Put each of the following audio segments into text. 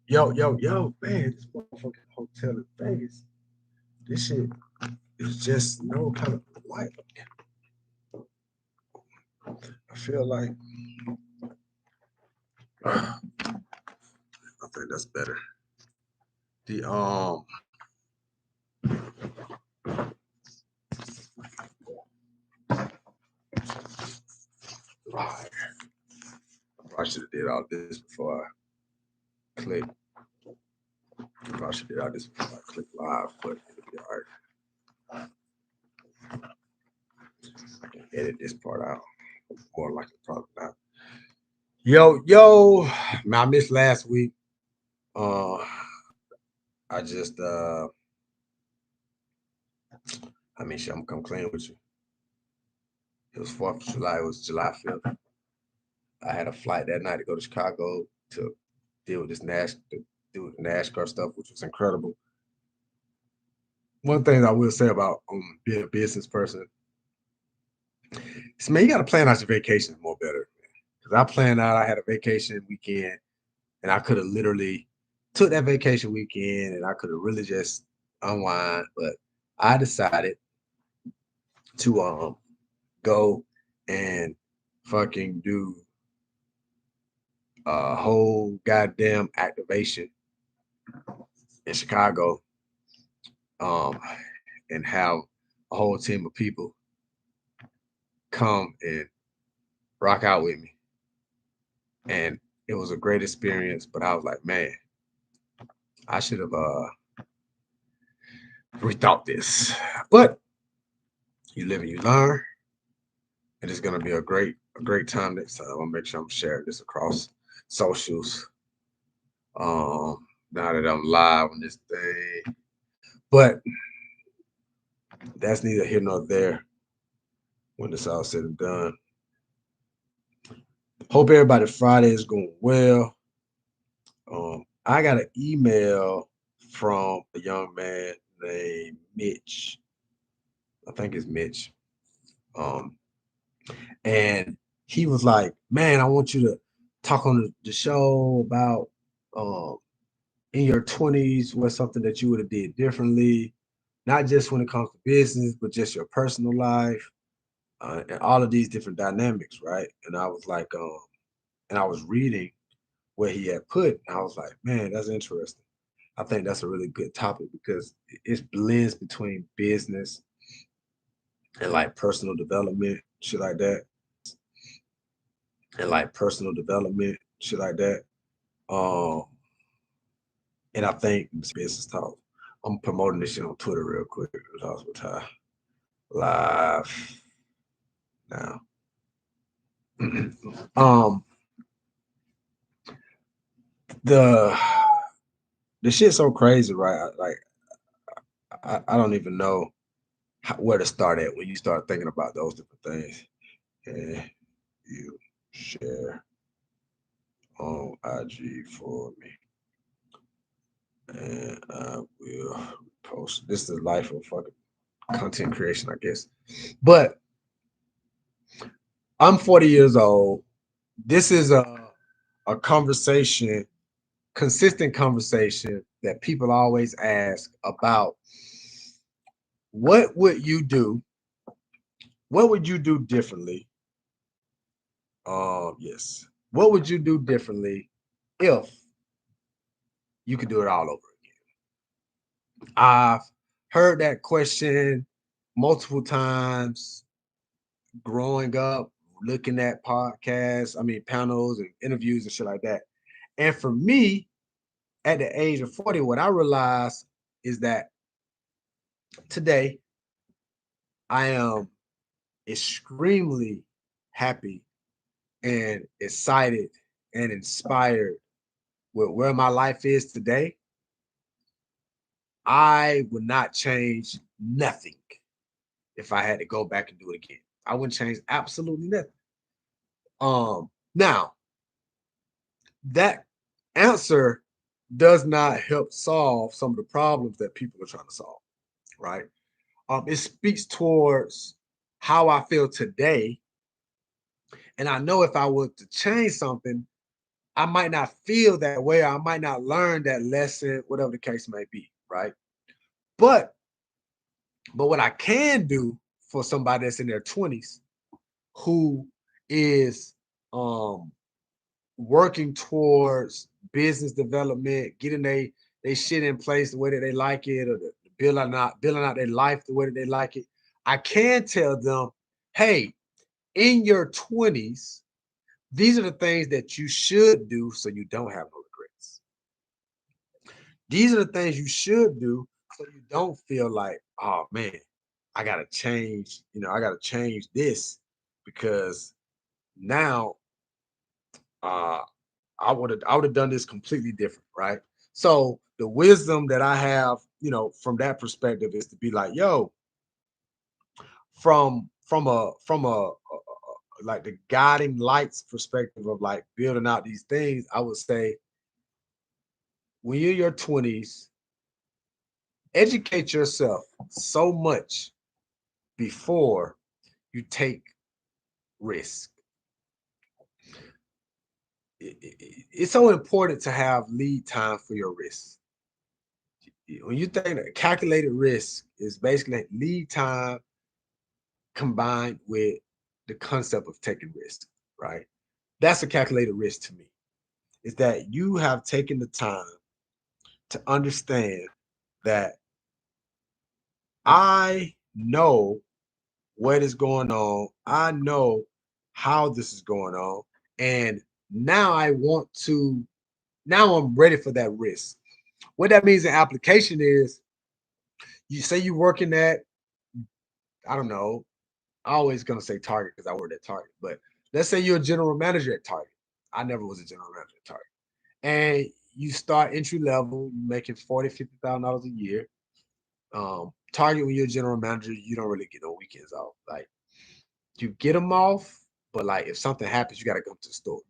Yo, man, this motherfucking hotel in Vegas. This shit is just no kind of light. I feel like I think that's better. The right. I probably should have did all this before I click. I probably should have did all this before I click live, but it'll be all right. I can edit this part out. More like it probably not. Yo, man, I missed last week. Uh I just I mean shit, I'm gonna come clean with you. It was 4th of July, it was July 5th. I had a flight that night to go to Chicago to deal with this deal with the NASCAR stuff, which was incredible. One thing I will say about being a business person is, man, you got to plan out your vacations more better. Because I planned out, I had a vacation weekend, and I could have literally took that vacation weekend, and I could have really just unwind. But I decided to go and fucking do a whole goddamn activation in Chicago, um, and have a whole team of people come and rock out with me. And it was a great experience, but I was like, man, I should have rethought this. But you live and you learn, and it's gonna be a great time next time. I'll make sure I'm sharing this across socials. Now that I'm live on this thing. But that's neither here nor there when it's all said and done. Hope everybody Friday is going well. I got an email from a young man named Mitch. I think it's Mitch. Um, and he was like, "Man, I want you to talk on the show about um in your 20s, what's something that you would have did differently, not just when it comes to business, but just your personal life, and all of these different dynamics, right?" And I was like, and I was reading where he had put, and I was like, man, that's interesting. I think that's a really good topic because it blends between business and like personal development, shit like that, and like personal development, shit like that. Um, and I think business talk. I'm promoting this shit on Twitter real quick. Talks with Ty live now. um, the the shit's so crazy, right? Like I don't even know where to start at when you start thinking about those different things. And you share on IG for me, and I will post. This is the life of fucking content creation, I guess. But I'm 40 years old. This is a conversation, consistent conversation that people always ask about. What would you do? What would you do differently? Yes. What would you do differently if you could do it all over again? I've heard that question multiple times growing up, looking at podcasts, I mean, panels and interviews and shit like that. And for me, at the age of 40, what I realized is that today I am extremely happy and excited and inspired with where my life is today. I would not change nothing if I had to go back and do it again. I wouldn't change absolutely nothing. Now that answer does not help solve some of the problems that people are trying to solve, right? It speaks towards how I feel today And I know if I were to change something, I might not feel that way, or I might not learn that lesson, whatever the case may be, right? But what I can do for somebody that's in their 20s who is um working towards business development, getting they shit in place the way that they like it, or the building out their life the way that they like it. I can tell them, hey, in your 20s, these are the things that you should do so you don't have no regrets. These are the things you should do so you don't feel like, oh man, I gotta change, I gotta change this because now uh I would have done this completely different, right? So the wisdom that I have, from that perspective is to be like, yo, like the guiding lights perspective of like building out these things, I would say when you're in your 20s, educate yourself so much before you take risk. It's so important to have lead time for your risk. When you think that calculated risk is basically lead time combined with the concept of taking risk, right? That's a calculated risk to me. Is that you have taken the time to understand that I know what is going on. I know how this is going on. And now now I'm ready for that risk. What that means in application is you say you're working at, I don't know, I always gonna say Target because I worked at Target, but let's say you're a general manager at Target. I never was a general manager at Target. And you start entry level, you're making 40, $50,000 a year. Target when you're a general manager, you don't really get no weekends off. Like you get them off, but like if something happens, you gotta go to the store.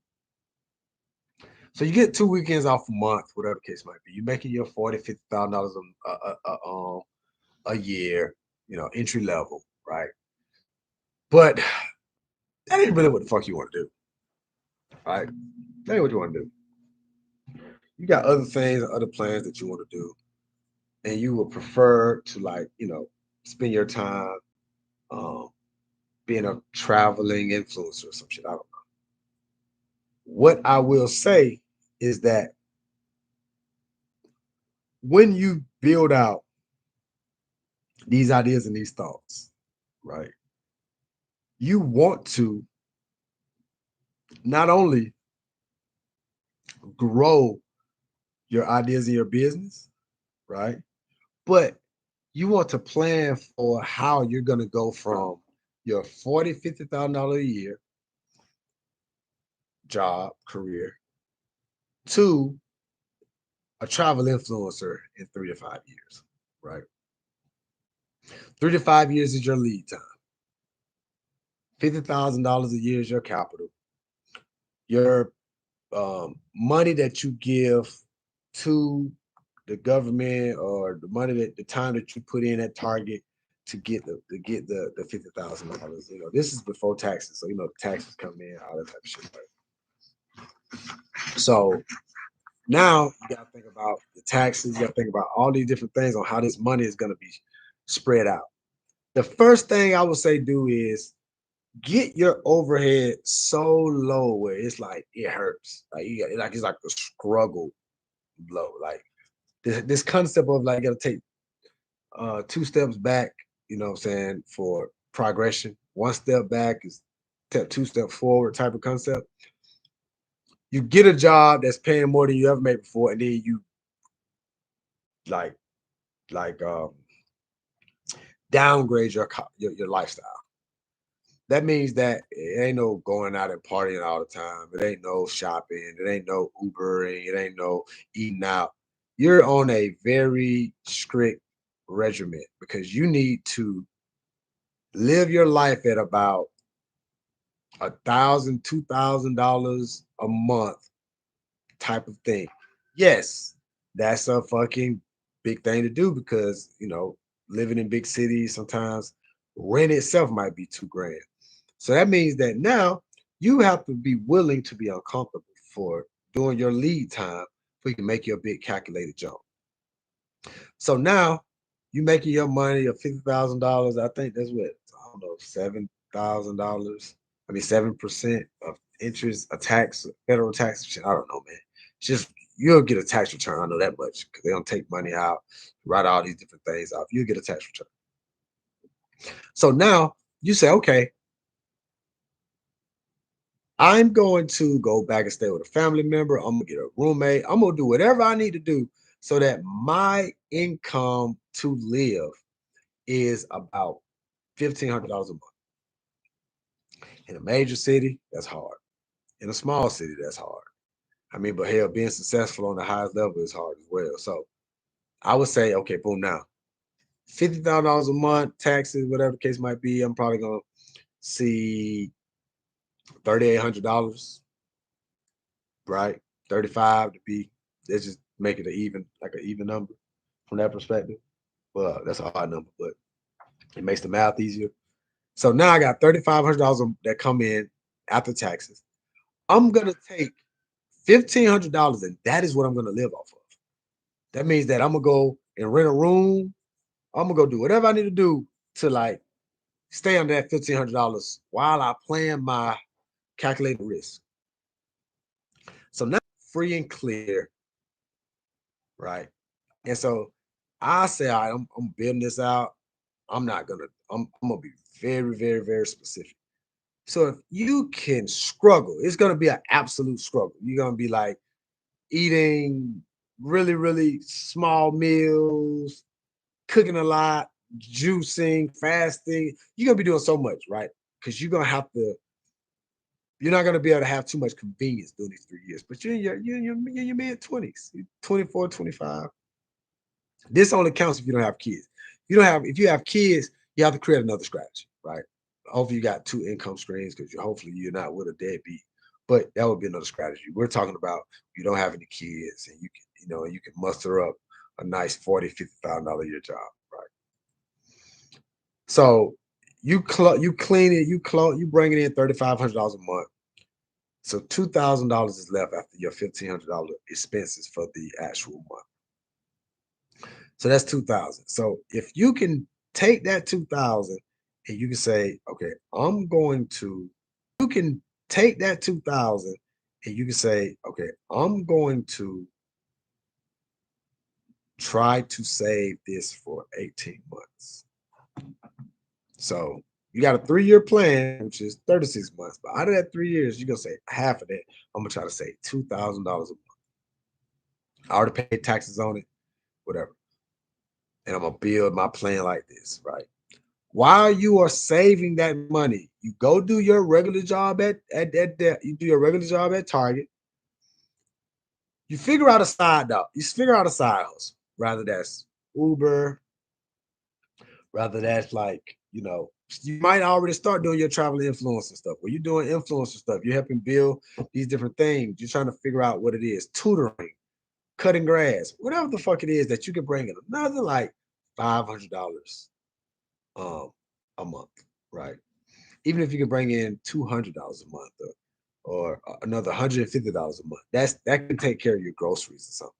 So you get 2 weekends off a month, whatever the case might be. You're making your 40, $50,000 a year, entry level, right? But that ain't really what the fuck you want to do, right? That ain't what you want to do. You got other things, other plans that you want to do, and you would prefer to like, spend your time um, being a traveling influencer or some shit. I don't know. What I will say is that when you build out these ideas and these thoughts, right, you want to not only grow your ideas in your business, right, but you want to plan for how you're going to go from your 40, $50,000 a year job career to a travel influencer in 3 to 5 years, right? 3 to 5 years is your lead time. $50,000 a year is your capital. Your money that you give to the government, or the money that the time that you put in at Target to get the $50,000. This is before taxes, so the taxes come in, all that type of shit. Right? So now you got to think about the taxes. You got to think about all these different things on how this money is going to be spread out. The first thing I would say do is get your overhead so low where it's like it hurts. Like it's like a struggle blow. Like this concept of like you gotta take 2 steps back, what I'm saying, for progression. 1 step back is step 2 step forward type of concept. You get a job that's paying more than you ever made before, and then you like like downgrade your lifestyle. That means that it ain't no going out and partying all the time. It ain't no shopping. It ain't no Ubering. It ain't no eating out. You're on a very strict regimen because you need to live your life at about $1,000, $2,000 a month type of thing. Yes, that's a fucking big thing to do because living in big cities sometimes rent itself might be 2 grand. So that means that now You have to be willing to be uncomfortable for during your lead time so you can make your big calculated jump. So now you making your money of $50,000. I think that's what, I don't know, $7,000. I mean, 7% of interest, a tax, federal tax. Shit, I don't know, man. It's just you'll get a tax return. I know that much because they don't take money out, write all these different things off. You'll get a tax return. So now you say, okay, I'm going to go back and stay with a family member. I'm gonna get a roommate. I'm gonna do whatever I need to do so that my income to live is about $1,500 a month. In a major city, that's hard. In a small city, that's hard. I mean, but hell, being successful on the highest level is hard as well. So I would say, okay, boom, now $50,000 a month, taxes, whatever the case might be. I'm probably gonna see $3,800, right? 35 to be. Let's just make it an even, like an even number from that perspective. Well, that's a hard number, but it makes the math easier. So now I got $3,500 that come in after taxes. I'm gonna take $1,500, and that is what I'm gonna live off of. That means that I'm gonna go and rent a room. I'm gonna go do whatever I need to do to like stay under that $1,500 while I plan my calculated risk. So now free and clear, right? And so I say, all right, I'm building this out. I'm not gonna, I'm gonna be very, very, very specific. So if you can struggle, it's gonna be an absolute struggle. You're gonna be like eating really, really small meals, cooking a lot, juicing, fasting. You're gonna be doing so much, right? Because you're not gonna be able to have too much convenience during these 3 years. But you're in your mid 20s, 24, 25. This only counts if you don't have kids. If you have kids, you have to create another strategy, right? Hopefully you got two income streams because hopefully you're not with a deadbeat. But that would be another strategy. We're talking about you don't have any kids and you can muster up a nice 40, $50,000 a year job, right? So you clean it, you bring it in $3,500 a month. So $2,000 is left after your $1,500 expenses for the actual month. So that's 2,000. So if you can take that 2,000 and you can say, okay, you can take that 2,000 and you can say, okay, I'm going to try to save this for 18 months. So you got a 3-year plan, which is 36 months. But out of that 3 years, you're gonna say half of that. I'm gonna try to save $2,000 a month. I already paid taxes on it, whatever. And I'm gonna build my plan like this, right? While you are saving that money, you go do your regular job you do your regular job at Target. You figure out a side dog. You figure out a side hustle, rather that's Uber, rather that's like you might already start doing your travel influencer stuff. Where you're doing influencer stuff, you're helping build these different things. You're trying to figure out what it is, tutoring, cutting grass, whatever the fuck it is that you can bring in another like $500 um a month, right? Even if you can bring in $200 a month or another $150 a month, that can take care of your groceries or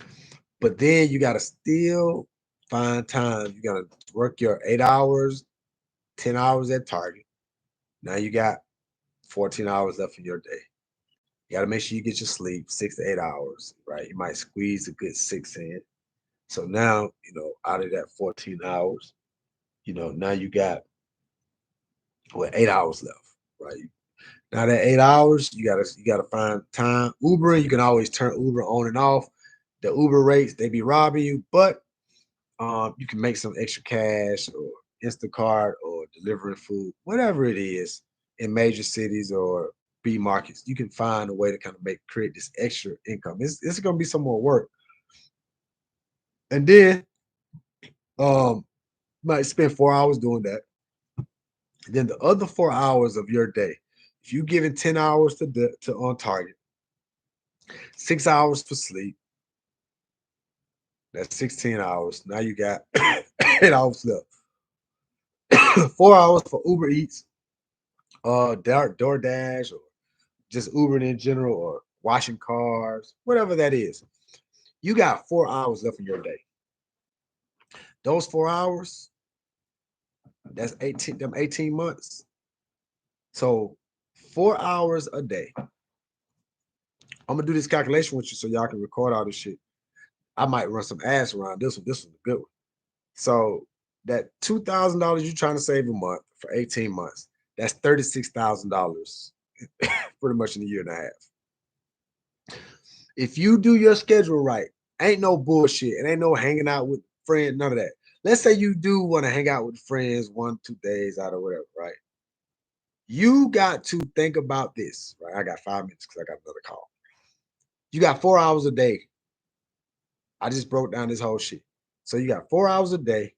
something. But then you got to still find time. You got to work your 8 hours, 10 hours at Target. Now you got 14 hours left in your day. You got to make sure you get your sleep 6 to 8 hours, right? You might squeeze a good six in. So now, out of that 14 hours, now you got 8 hours left, right? Now that 8 hours, you gotta find time. Uber, you can always turn Uber on and off. The Uber rates, they be robbing you, but you can make some extra cash or Instacart or delivering food, whatever it is in major cities or B markets. You can find a way to kind of create this extra income. It's gonna be some more work. And then um might spend 4 hours doing that. Then the other 4 hours of your day, if you giving 10 hours to on Target, 6 hours for sleep, that's 16 hours. Now you got 8 hours left. 4 hours for Uber Eats, DoorDash or just Ubering in general or washing cars, whatever that is. You got 4 hours left in your day. Those 4 hours, that's 18 months. So 4 hours a day. I'm gonna do this calculation with you so y'all can record all this shit. I might run some ads around this one. This one's a good one. So that $2,000 you're trying to save a month for 18 months, that's $36,000 pretty much in a year and a half. If you do your schedule right, ain't no bullshit. It ain't no hanging out with friends, none of that. Let's say you do want to hang out with friends 1, 2 days out or whatever, right? You got to think about this, right? I got 5 minutes because I got another call. You got 4 hours a day. I just broke down this whole shit. So you got 4 hours a day.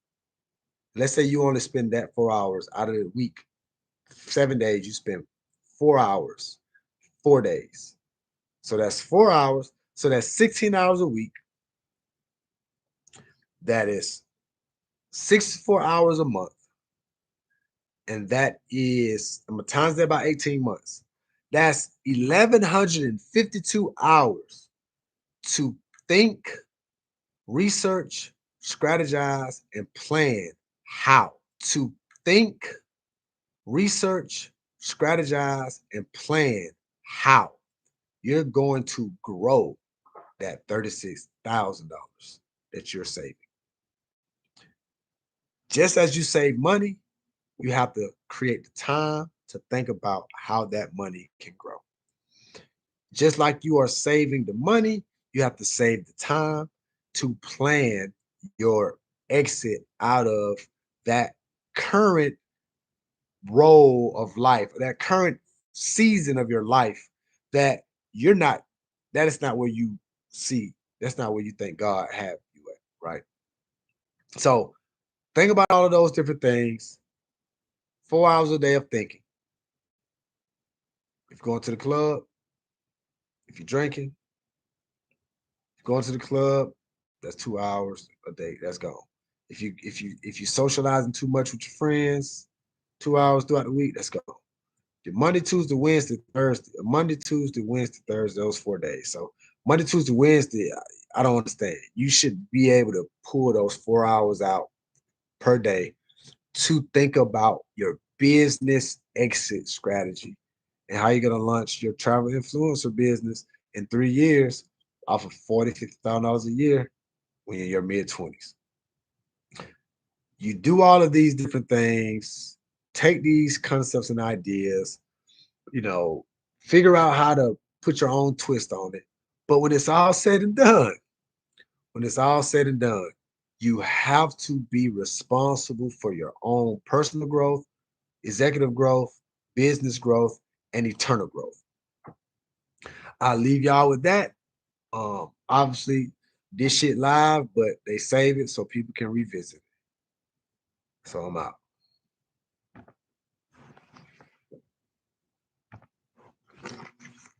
Let's say you only spend that 4 hours out of the week. 7 days, you spend 4 hours, 4 days. So that's 4 hours. So that's 16 hours a week. That is 64 hours a month. And that is, I'm going to times that by 18 months. That's 1,152 hours to think, research, strategize, and plan how to think, research, strategize, and plan how you're going to grow that $36,000 that you're saving. Just as you save money, you have to create the time to think about how that money can grow. Just like you are saving the money, you have to save the time to plan your exit out of that current role of life, that current season of your life that you're not, that is not where you see, that's not where you think God have you at, right? So think about all of those different things. 4 hours a day of thinking. If you're going to the club, if you're drinking, going to the club, that's 2 hours a day. That's gone. If you socializing too much with your friends, 2 hours throughout the week, that's gone. Your Monday, Tuesday, Wednesday, Thursday, Monday, Tuesday, Wednesday, Thursday, those 4 days. So Monday, Tuesday, Wednesday, I don't understand. You should be able to pull those 4 hours out per day to think about your business exit strategy and how you're going to launch your travel influencer business in 3 years off of $40,000, $50,000 a year when you're in your mid-20s. You do all of these different things, take these concepts and ideas, you know, figure out how to put your own twist on it. But when it's all said and done, when it's all said and done, you have to be responsible for your own personal growth, executive growth, business growth, and eternal growth. I'll leave y'all with that. Obviously, this shit live, but they save it so people can revisit it. So I'm out.